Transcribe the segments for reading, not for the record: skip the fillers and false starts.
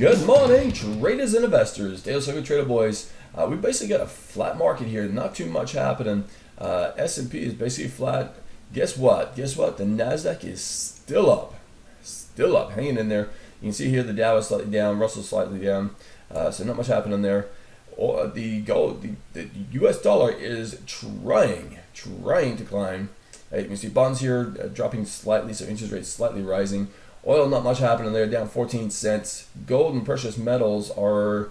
Good morning, traders and investors. Daily Circle Trader Boys. We basically got a flat market here. Not too much happening. S&P is basically flat. Guess what? The Nasdaq is still up. Hanging in there. You can see here the Dow is slightly down, Russell slightly down. So not much happening there. The U.S. dollar is trying to climb. You can see bonds here dropping slightly, so interest rates slightly rising. Oil, not much happening there, down 14 cents. Gold and precious metals are,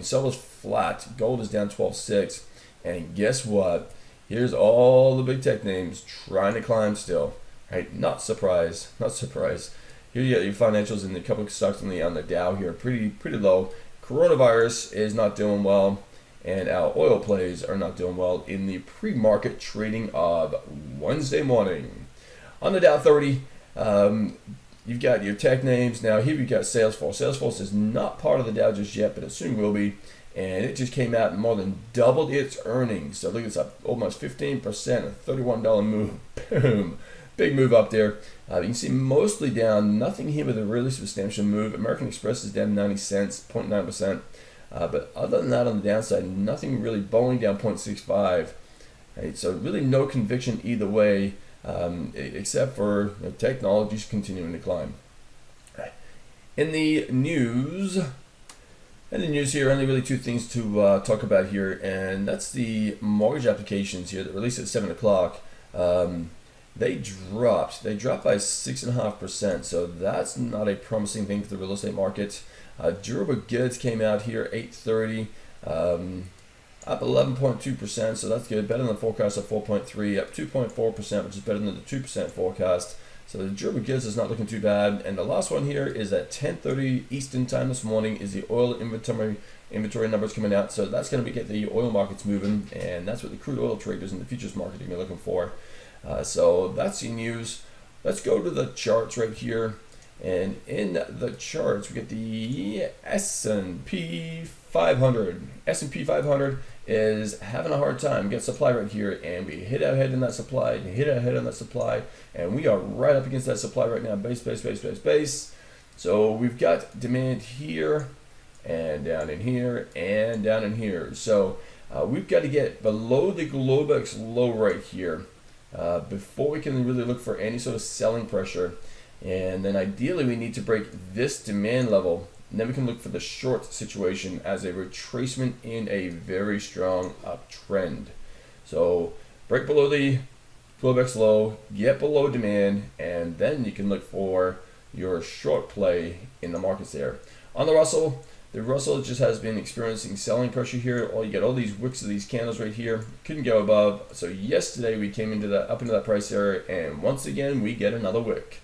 silver's flat. Gold is down 12.6. And guess what? Here's all the big tech names trying to climb still. Right? Not surprised. Here you got your financials and a couple of stocks on the Dow here, pretty low. Coronavirus is not doing well, and our oil plays are not doing well in the pre-market trading of Wednesday morning. On the Dow 30, you've got your tech names. Now here you've got Salesforce. Salesforce is not part of the Dow just yet, but it soon will be. And it just came out and more than doubled its earnings. So look, it's up almost 15%, a $31 move. Boom. Big move up there. You can see mostly down, nothing here with a really substantial move. American Express is down 90 cents, 0.9%. But other than that, on the downside, nothing really. Boeing down 0.65. Right, so really no conviction either way, except for technologies continuing to climb. Right. In the news here, only really two things to talk about here, and that's the mortgage applications here that released at 7 o'clock. They dropped by 6.5%, so that's not a promising thing for the real estate market. Durable goods came out here 8:30, up 11.2%, so that's good. Better than the forecast of 4.3, up 2.4%, which is better than the 2% forecast. So the durable goods is not looking too bad. And the last one here is at 10:30 Eastern time this morning is the oil inventory numbers coming out. So that's going to get the oil markets moving, and that's what the crude oil traders in the futures market are going to be looking for. So that's the news. Let's go to the charts right here. And in the charts, we get the S&P 500. S&P 500 is having a hard time. We got supply right here, and we hit our head in that supply, and we are right up against that supply right now. Base. So we've got demand here, and down in here, and down in here. So we've got to get below the Globex low right here before we can really look for any sort of selling pressure. And then ideally we need to break this demand level, and then we can look for the short situation as a retracement in a very strong uptrend. So break below the Globex low, get below demand, and then you can look for your short play in the markets there. On the Russell just has been experiencing selling pressure here. You got all these wicks of these candles right here, couldn't go above. So yesterday we came up into that price area, and once again we get another wick.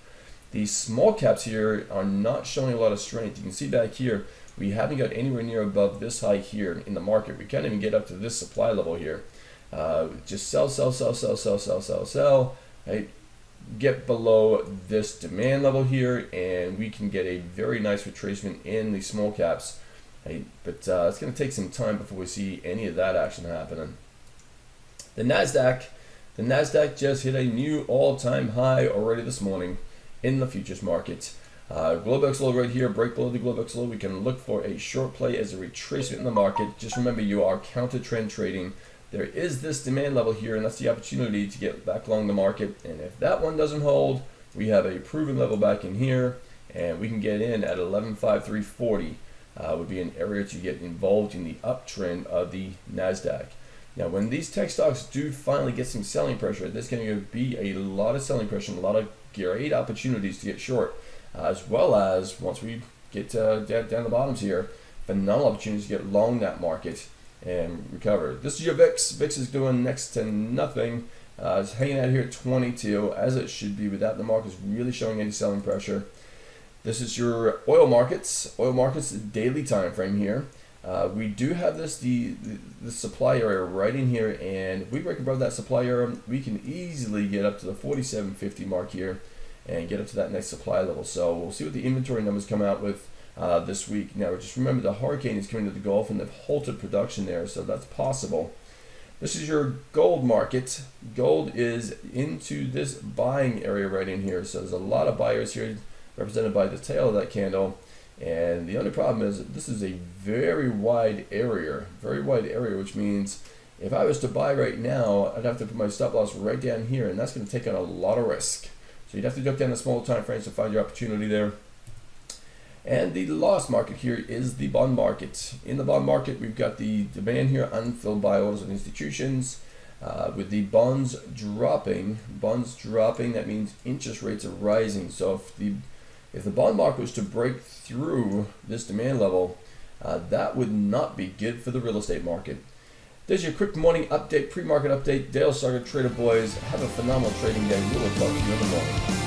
These small caps here are not showing a lot of strength. You can see back here, we haven't got anywhere near above this high here in the market. We can't even get up to this supply level here. Just sell. Right? Get below this demand level here, and we can get a very nice retracement in the small caps. Right? But it's going to take some time before we see any of that action happening. The Nasdaq just hit a new all-time high already this morning in the futures market. Globex low right here, break below the Globex low. We can look for a short play as a retracement in the market. Just remember, you are counter trend trading. There is this demand level here, and that's the opportunity to get back along the market. And if that one doesn't hold, we have a proven level back in here, and we can get in at 11.5340. Would be an area to get involved in the uptrend of the Nasdaq. Now, when these tech stocks do finally get some selling pressure, there's going to be a lot of selling pressure and a lot of great opportunities to get short, as well as once we get down the bottoms here, phenomenal opportunities to get long that market and recover. This is your VIX. VIX is doing next to nothing. It's hanging out here at 22, as it should be, without the markets really showing any selling pressure. This is your oil markets. Oil markets daily time frame here. We do have the supply area right in here, and if we break above that supply area, we can easily get up to the 47.50 mark here and get up to that next supply level. So we'll see what the inventory numbers come out with this week. Now just remember, the hurricane is coming to the Gulf, and they've halted production there, so that's possible. This is your gold market. Gold is into this buying area right in here, so there's a lot of buyers here represented by the tail of that candle. And the only problem is that this is a very wide area, which means if I was to buy right now, I'd have to put my stop loss right down here, and that's going to take on a lot of risk. So you'd have to duck down the small time frames to find your opportunity there. And the loss market here is the bond market. In the bond market, we've got the demand here, unfilled buyouts and institutions. With the bonds dropping, that means interest rates are rising. So if the bond market was to break through this demand level, that would not be good for the real estate market. There's your quick morning update, pre-market update. Dale Sarger, Trader Boys. Have a phenomenal trading day. We will talk to you in the morning.